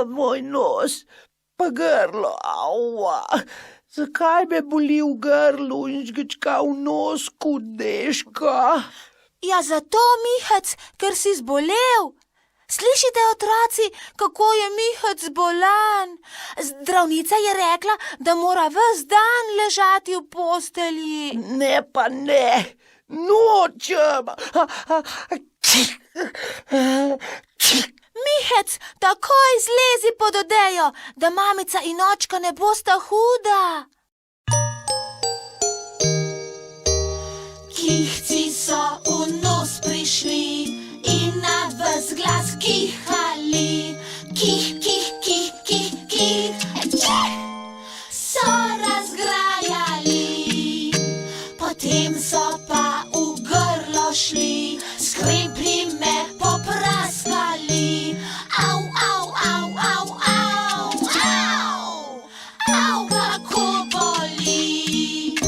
Moj nos, pa grlo, auva. Zakaj me boli v grlu in žgečka v nos, kudeška? Ja, zato, Mihec, ker si zbolel. Slišite, otroci, kako je Mihec bolan? Zdravnica je rekla, da mora ves dan ležati v postelji. Ne pa ne, nočem. Mihec, takoj zlezi pod odejo, da mamica in očka ne bosta huda. Kihci so v nos prišli in na ves glas kihali. Kih, kih, kih, kih, kih, so razgrajali. Potem so pa v grlo šli, skrebli me popraskali. Au, au, au, au, au, au, au, kako boli.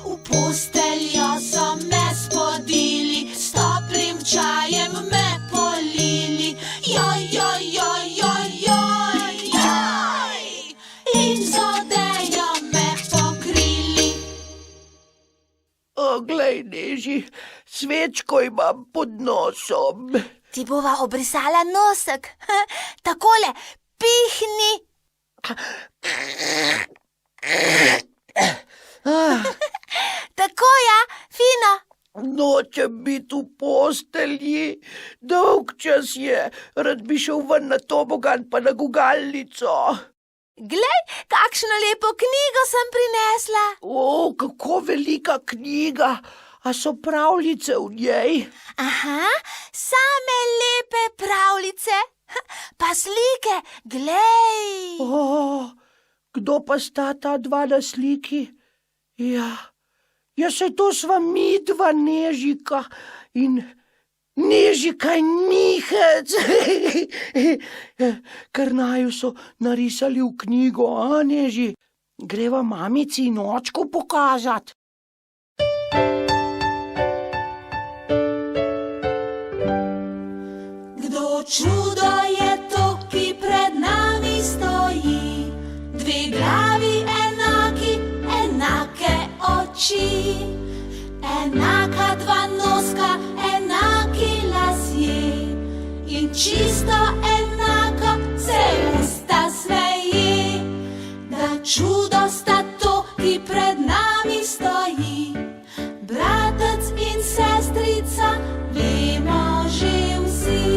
V posteljo so me spodili, s toplim čajem me polili. Joj, joj, joj, joj, joj, joj, in z odejo me pokrili. Glej, Neži, svečko imam pod nosom. Ti bova obrisala nosek. Takole, pihni. Tako, ja, fino. Nočem biti v postelji, dolg čas je, rad bi šel ven na tobogan pa na gugalnico. Glej, kakšno lepo knjigo sem prinesla. O, kako velika knjiga, a so pravljice v njej? Aha, same lepe pravljice, pa slike, glej. O, kdo pa sta ta dva na sliki? Ja, saj to sva midva, Nežika in Mihec. Kar naju so narisali v knjigo, a Neži? Greva mamici in očku pokazat. Čudo je to, ki pred nami stoji, dve glavi enaki, enake oči, enaka dva noska, enaki lasje in čisto enako se usta smeji. Da čudo sta to, ki pred nami stoji, bratec in sestrica, vemo že vsi.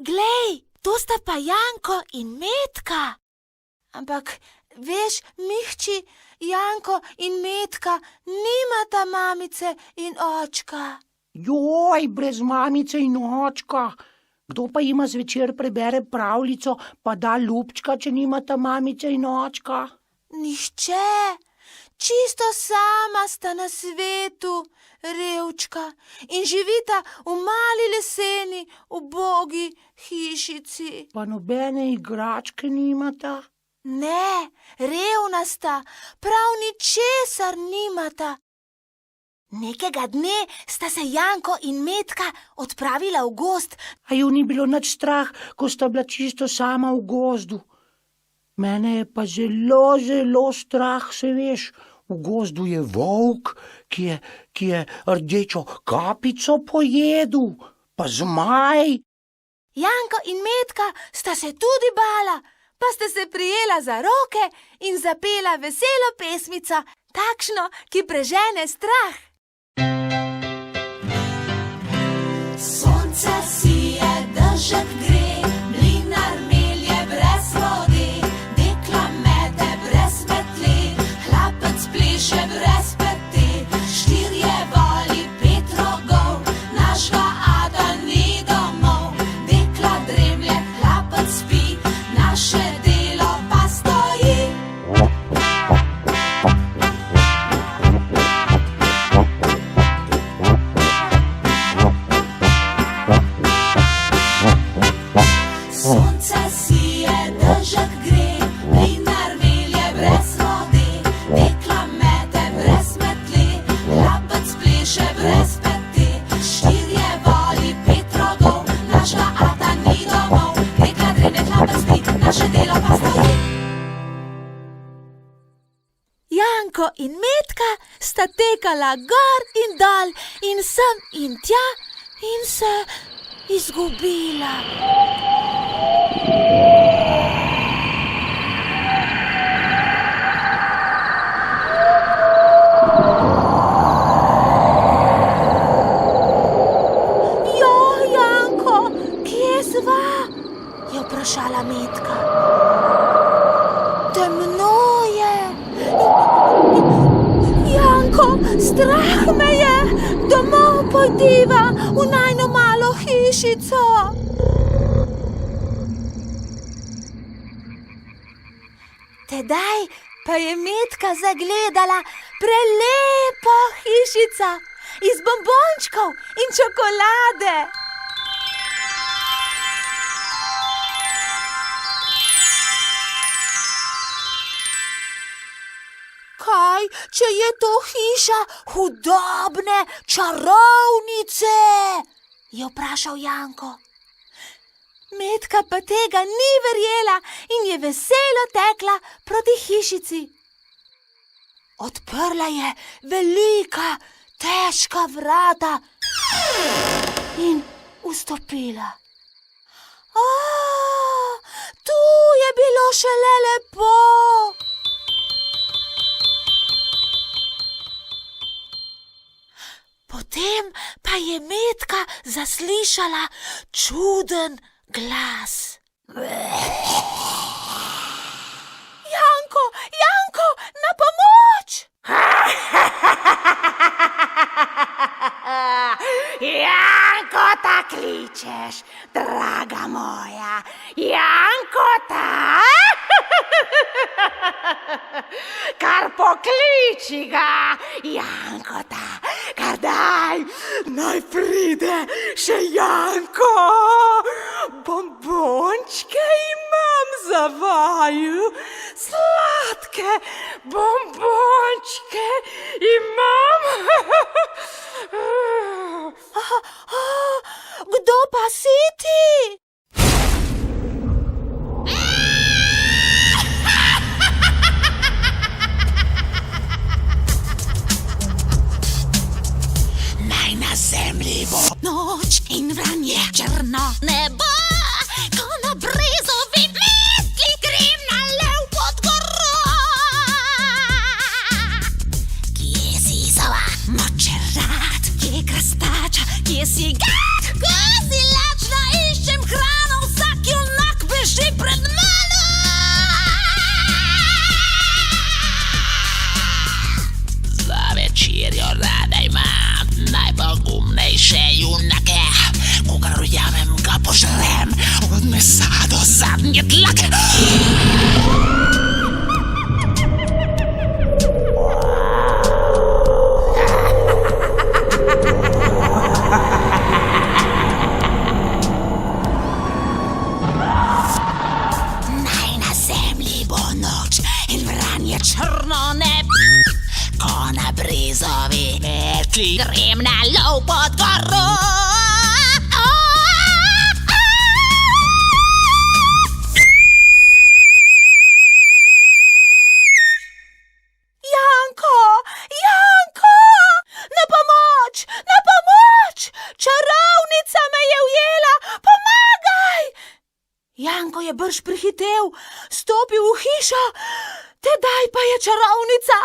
Glej, to sta pa Janko in Metka. Ampak, veš, Mihči, Janko in Metka nimata mamice in očka. Joj, brez mamice in očka. Kdo pa jima zvečer prebere pravljico, pa da ljubčka, če nimata mamice in očka? Nihče. Čisto sama sta na svetu, revčka, in živita v mali leseni, ubogi hišici. Pa nobene igračke nimata? Ne, revna sta, prav ničesar nimata. Nekega dne sta se Janko in Metka odpravila v gozd. A ju ni bilo nič strah, ko sta bila čisto sama v gozdu? Mene je pa zelo, zelo strah, se veš. V gozdu je volk, ki je rdečo kapico pojedel, pa zmaj. Janko in Metka sta se tudi bala, pa sta se prijela za roke in zapela veselo pesmico, takšno, ki prežene strah. Sonce sije, dežek gre, mlinar melje brez vode, dekla mete brez petle, hlapec pleše brez pete, štirje voli, 5 rogov, našega ata ni domov, dekla dremlje, hlapec spi, naše delo pa stoji. la pasta lì. Janko in Metka sta tekala gor in dol in sem in tja in se izgubila. Jo, Janko, kje sva? Je vprašala Metka. Temno je. Janko, strah me je, domov pojdiva v najno malo hišico. Tedaj pa je Metka zagledala prelepo hišico iz bombončkov in čokolade. Kaj, če je to hiša hudobne čarovnice? Je vprašal Janko. Metka pa tega ni verjela in je veselo tekla proti hišici. Odprla je velika, težka vrata in vstopila. Tu je bilo šele lepo. Potem pa je Metka zaslišala čuden glas. Janko, Janko, na pomoč! Jankota kličeš, draga moja, Jankota. Kar pokliči ga, Jankota, kar daj, naj pride še Janko. Bombončke imam za vaju, sladke bombončke imam. Kdo pa si ti? Naj na zemlji bo noč in vranje črno nebo, ko na brezovi metli grem na lev pod goro. Kje si sova, močerat, kje krastača, kje si gad, ko si lačna, iščem hrano, vsak junak beži pred mano. Za večerjo rada imam najpogumnejše junake, kogar ujamem, ga požrem, od mesa do zadnje dlake. Naj na zemlji bo noč in vranje črno nebo, ko na brezovi metli grem na lov pod goro. Janko, Janko, na pomoč, na pomoč! Čarovnica me je ujela, pomagaj! Janko je brž prihitev, stopil v hišo, tedaj pa je čarovnica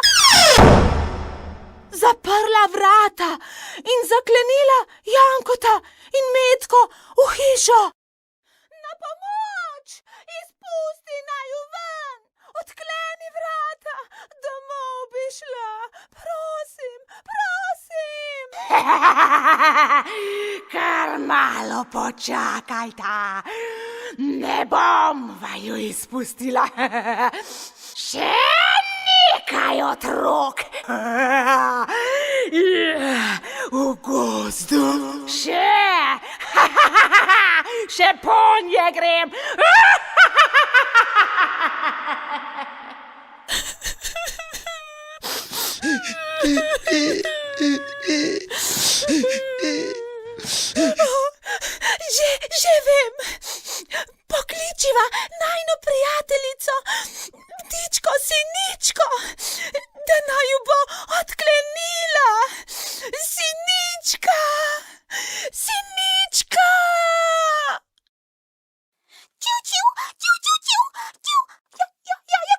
zaprla vrata in zaklenila Jankota in Metko v hišo. Na pomoč! Izpusti naju ven! Odkleni vrata! Domov bi šla! Prosim, prosim! Kar malo počakajta, ne bom vaju izpustila. Še nekaj otrok v gozdu. Še ponje grem. Že vem, pokličiva najno prijateljico, ptičko Siničko, da naj ju bo odklenila. Sinička! Sinička!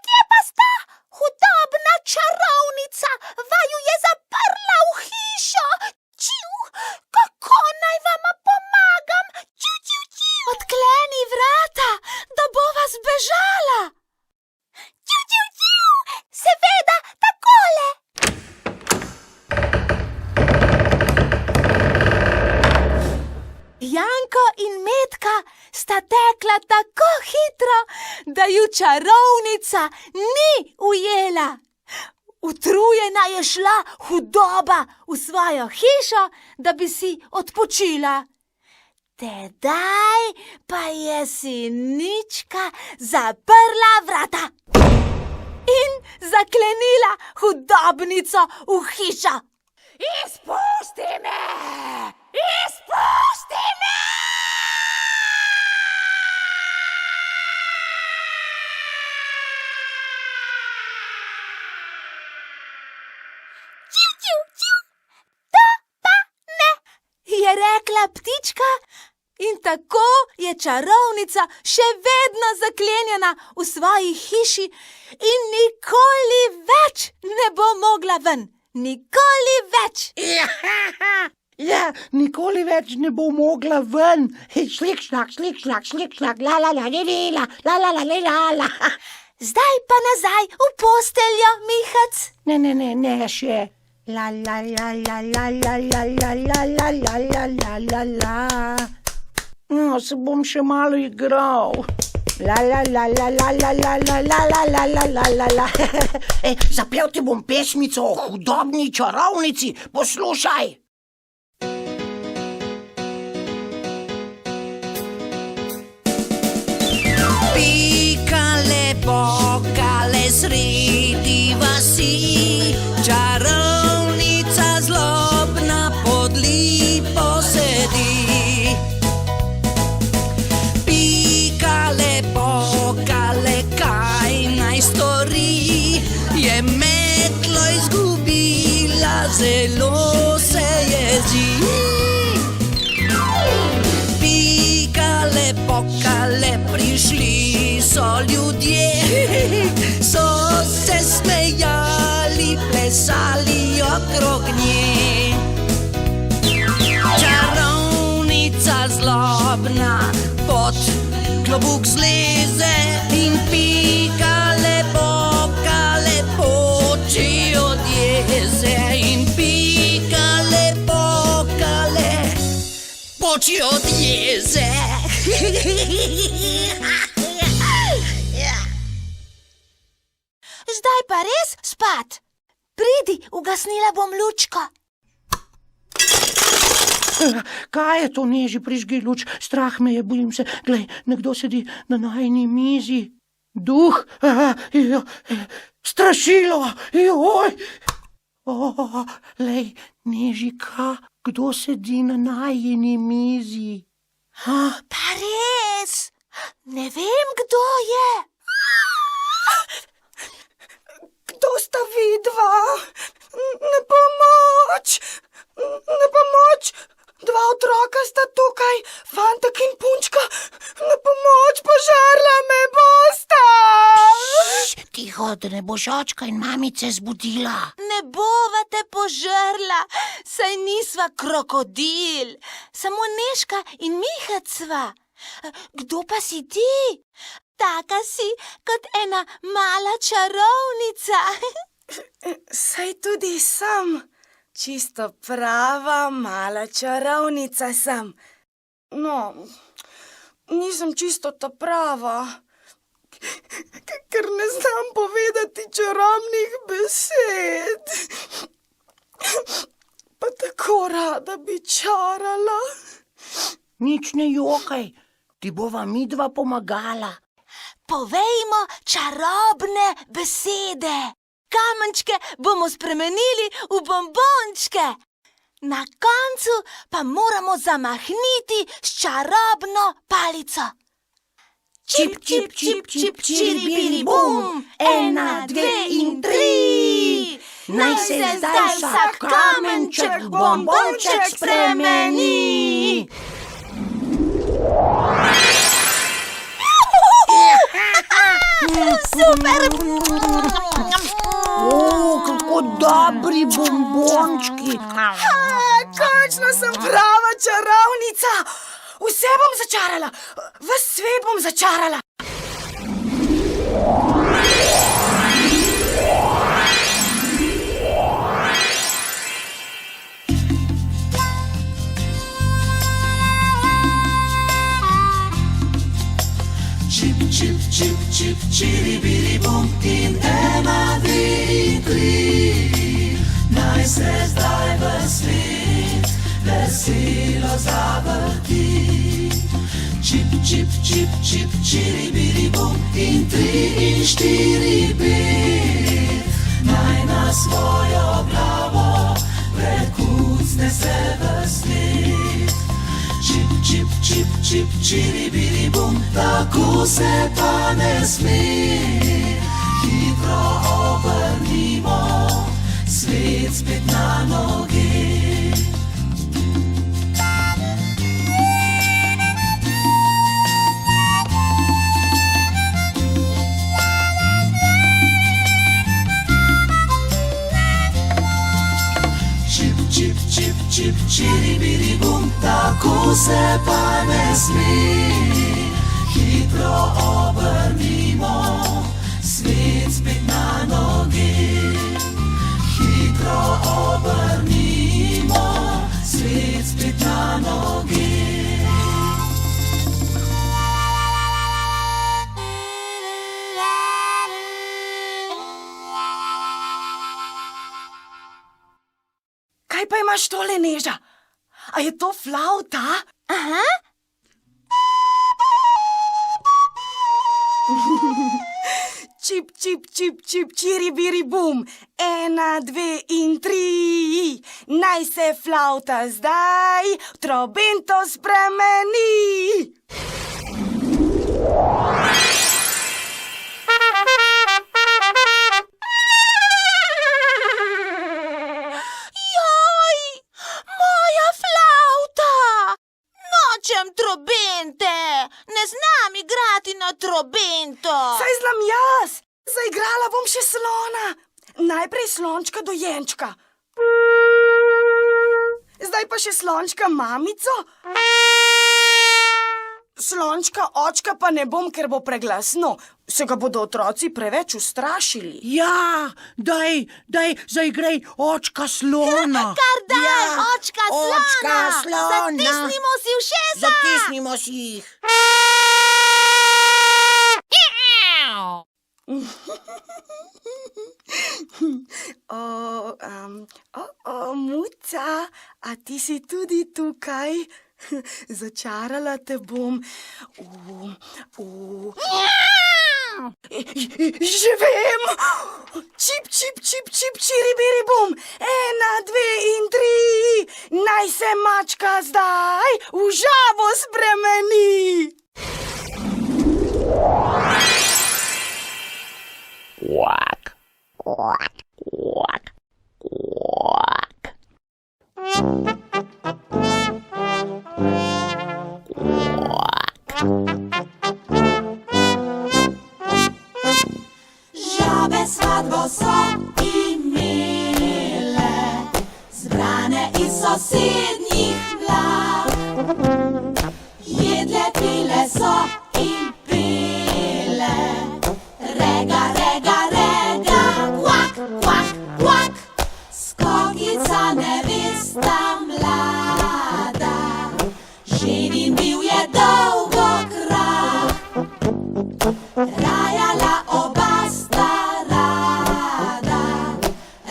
Kje pa sta? Hudobna čarovnica vaju je zaprla v hišo. Kako naj vama pomagam? Odkleni vrata, da bova zbežala. Seveda, takole. Janko in Metka sta tekla tako hitro, da ju čarovnica ni ujela. Utrujena je šla hudoba v svojo hišo, da bi si odpočila. Tedaj pa je Sinička zaprla vrata in zaklenila hudobnico v hišo. Izpusti me! Izpusti me! To pa ne, je rekla ptička, in tako je čarovnica še vedno zaklenjena v svoji hiši in nikoli več ne bo mogla ven. Nikoli več. Ja, nikoli več ne bo mogla ven. Slik, šlak, la la la la la la la la la. Zdaj pa nazaj v posteljo, Mihac. Ne še. La la la la la la la la la la la la la la la. No, se bom še malo igral. La la la la la la la la la la la la la la la. Zapel ti bom pesmico o hudobni čarovnici. Poslušaj. Pikale, pokale sredi vasi, čarovnica zlobna pod lipo sedi. Pikale, pokale, kaj naj stori, je metlo izgubila, zelo se jezi. Pikale, pokale, prišli so ljudje, so se smejali, plesali okrog nje. Čarovnica zlobna pod klobuk zleze in pikale, pokale, poči od jeze. In pikale, pokale, poči od jeze. Zdaj pa res spat. Pridi, ugasnila bom lučko. Kaj je to, Neži, prižgi luč, strah me je, bojim se. Glej, nekdo sedi na najini mizi. Duh, strašilo, joj. Lej, Nežika, kdo sedi na najini mizi? Pa res, ne vem, kdo je. Kdo sta vidva? Na pomoč! Na pomoč! Dva otroka sta tukaj, fantek in punčka. Na pomoč, požarla me bosta! Tiho, da ne boš očka in mamice zbudila. Ne bova te požrla, saj nisva krokodil, samo Nežka in Mihac sva. Kdo pa si ti? Taka si kot ena mala čarovnica. Saj tudi sem. Čisto prava mala čarovnica sem. No, nisem čisto ta prava, ker ne znam povedati čarobnih besed. Pa tako rada bi čarala. Nič ne jokaj, ti bova midva pomagala. Povejmo čarobne besede. Kamenčke bomo spremenili v bombončke. Na koncu pa moramo zamahniti s čarobno palico. Čip, čip, čip, čip, čiribiri, bum, 1, 2 in 3. Naj se zdaj vsak kamenček v bombonček spremeni. Super! Kako dobri bombončki. Končno sem prava čarovnica. Vse bom začarala, ves svet bom začarala. Čip, čip, čip, čip, čiribiri, bum in 1, 2 in 3. Naj se zdaj v svet veselo zavrti. Čip, čip, čip, čip, čiribiri, bum in 3 in 4, 5. Naj na svojo glavo prekucne se v svet. Čip, čip, čip, čip, čiribiri, bum, tako se pa ne sme. Hitro obrnimo svet spet na noge. Čip, čip, čip, čip, čiribiri, bum, tako se pa ne sme. Hitro obrnimo svet spet na noge. Hitro obrnimo svet spet na noge. Kaj pa imaš tole, Neža? A je to flavta? Aha. Čip, čip, čip, čip, čiribiri, bum, 1, 2 in 3. Naj se flavta zdaj v trobento spremeni. Joj, moja flavta! Nočem trobente, ne znam igrati na trobento. Saj znam jaz, zaigrala bom še slona. Najprej slončka dojenčka. Zdaj pa še slončka mamico. Slončka očka pa ne bom, ker bo preglasno. Se ga bodo otroci preveč ustrašili. Ja, daj, zaigraj očka slona. Kar daj, Ja, očka slona! očka slona. Zatisnimo si ušesa! Zatisnimo si jih. Muca, a ti si tudi tukaj? Začarala te bom. Že vem! Čip, čip, čip, čip, čiribiri, bum, 1, 2 in 3. Naj se mačka zdaj v žabo spremeni. Quack, quack, quack, quack. Žabe svatbo so imele, zbrane iz sosednjih vlad. Jedle, pile so in pele, rega, rega, rega, kvak, kvak, kvak. Skokica nevesta mlada, ženin bil je dolgo krah. Rajala oba sta rada,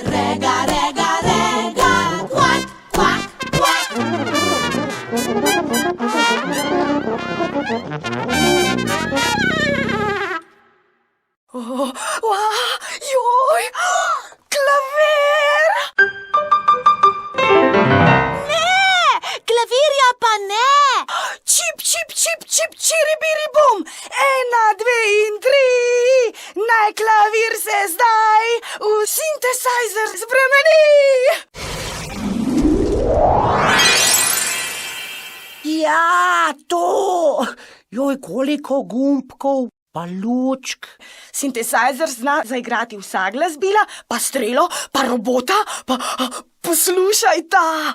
rega, rega, rega, kvak, kvak, kvak. Joj, klavir! Ne, klavirja pa ne! Čip, čip, čip, čip, čiribiri, bum, 1, klavir se zdaj v sintesajzer spremeni. Ja, to! Joj, koliko gumbkov, pa lučk. Sintesajzer zna zaigrati vsa glasbila, pa strelo, pa robota, pa poslušaj ta.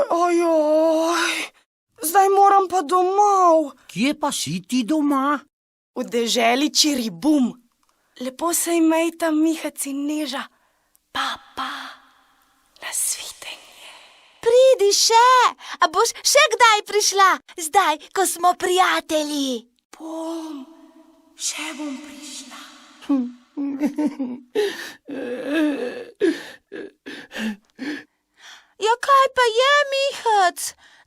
Ojoj, zdaj moram pa domov. Kje pa si ti doma? V deželi Čiribum. Lepo se imejta Mihac in Neža. Papa, nasvidenje. Pridi še, a boš še kdaj prišla, zdaj, ko smo prijatelji? Še bom prišla. Ja, kaj pa je, Mihac?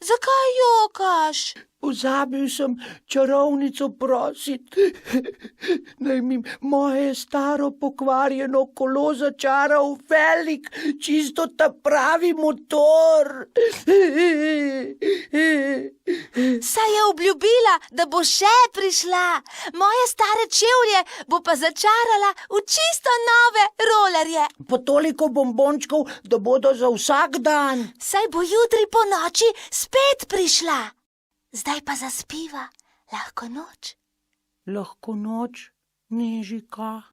Zakaj jokaš? Pozabil sem čarovnico prositi, naj mi moje staro pokvarjeno kolo začara v velik, čisto ta pravi motor. Saj je obljubila, da bo še prišla. Moje stare čevlje bo pa začarala v čisto nove rolerje. Pa toliko bombončkov, da bodo za vsak dan. Saj bo jutri po noči spet prišla. Zdaj pa zaspiva. Lahko noč. Lahko noč, Nežika.